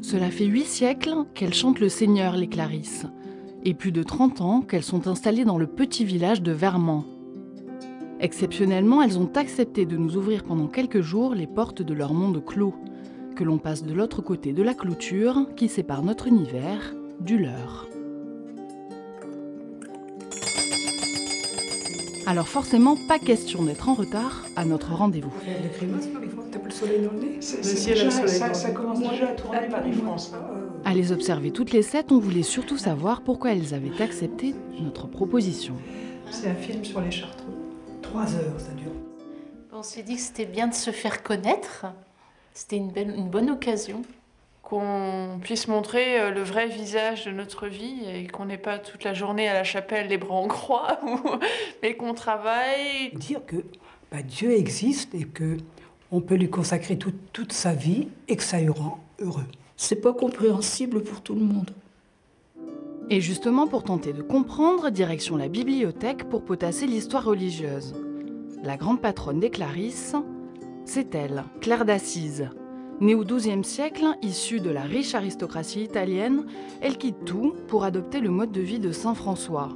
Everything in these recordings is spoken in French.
Cela fait 8 siècles qu'elles chantent le Seigneur, les Clarisses, et plus de 30 ans qu'elles sont installées dans le petit village de Vermand. Exceptionnellement, elles ont accepté de nous ouvrir pendant quelques jours les portes de leur monde clos, que l'on passe de l'autre côté de la clôture qui sépare notre univers du leur. Alors forcément, pas question d'être en retard à notre rendez-vous. Ça commence déjà à tourner Marie-France. À les observer toutes les 7, on voulait surtout savoir pourquoi elles avaient accepté notre proposition. C'est un film sur les Chartreux. 3 heures, ça dure. On s'est dit que c'était bien de se faire connaître. C'était une bonne occasion. Qu'on puisse montrer le vrai visage de notre vie et qu'on n'est pas toute la journée à la chapelle les bras en croix, mais qu'on travaille. Dire que Dieu existe et qu'on peut lui consacrer toute sa vie et que ça y rend heureux. C'est pas compréhensible pour tout le monde. Et justement, pour tenter de comprendre, direction la bibliothèque pour potasser l'histoire religieuse. La grande patronne des Clarisses, c'est elle, Claire d'Assise. Née au XIIe siècle, issue de la riche aristocratie italienne, elle quitte tout pour adopter le mode de vie de Saint François.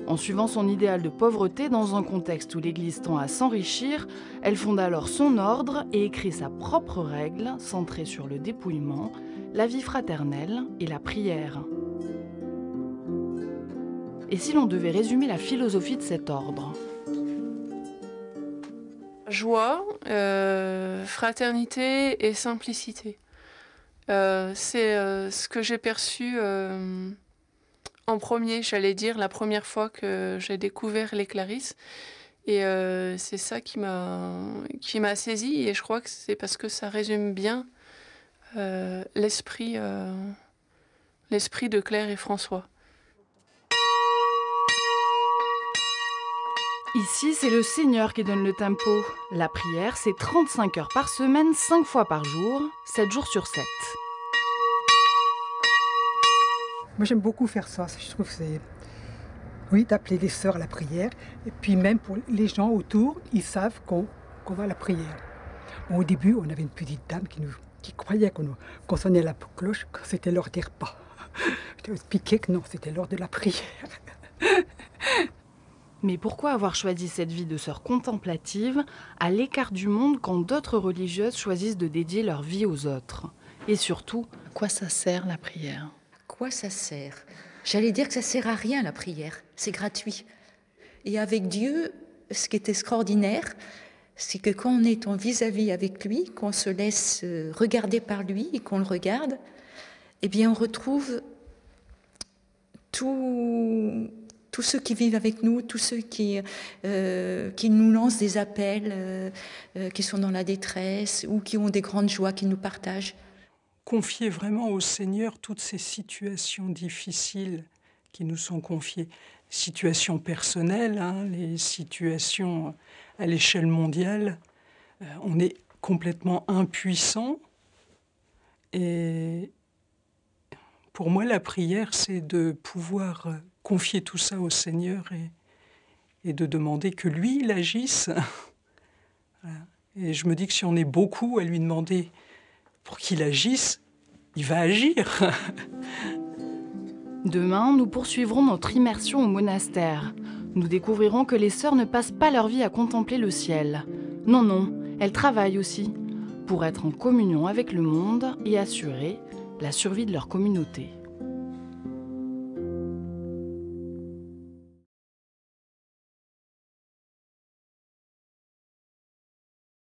En suivant son idéal de pauvreté dans un contexte où l'Église tend à s'enrichir, elle fonde alors son ordre et écrit sa propre règle centrée sur le dépouillement, la vie fraternelle et la prière. Et si l'on devait résumer la philosophie de cet ordre ? Joie, fraternité et simplicité. C'est ce que j'ai perçu en premier, j'allais dire, la première fois que j'ai découvert les Clarisses. Et c'est ça qui m'a saisie. Et je crois que c'est parce que ça résume bien l'esprit de Claire et François. Ici, c'est le Seigneur qui donne le tempo. La prière, c'est 35 heures par semaine, 5 fois par jour, 7 jours sur 7. Moi, j'aime beaucoup faire ça. Je trouve que c'est... Oui, d'appeler les sœurs à la prière. Et puis même pour les gens autour, ils savent qu'on va à la prière. Bon, au début, on avait une petite dame qui croyait qu'on sonnait la cloche quand c'était l'heure des repas. Je lui ai expliqué que non, c'était l'heure de la prière. Mais pourquoi avoir choisi cette vie de sœur contemplative à l'écart du monde quand d'autres religieuses choisissent de dédier leur vie aux autres? Et surtout, à quoi ça sert la prière? À quoi ça sert? J'allais dire que ça sert à rien la prière, c'est gratuit. Et avec Dieu, ce qui est extraordinaire, c'est que quand on est en vis-à-vis avec lui, qu'on se laisse regarder par lui et qu'on le regarde, eh bien on retrouve tous ceux qui vivent avec nous, tous ceux qui nous lancent des appels, qui sont dans la détresse ou qui ont des grandes joies qu'ils nous partagent. Confier vraiment au Seigneur toutes ces situations difficiles qui nous sont confiées. Situations personnelles, les situations à l'échelle mondiale. On est complètement impuissant. Et pour moi, la prière, c'est de pouvoir confier tout ça au Seigneur et de demander que lui, il agisse. Voilà. Et je me dis que si on est beaucoup à lui demander pour qu'il agisse, il va agir. Demain, nous poursuivrons notre immersion au monastère. Nous découvrirons que les sœurs ne passent pas leur vie à contempler le ciel. Non, non, elles travaillent aussi, pour être en communion avec le monde et assurer la survie de leur communauté.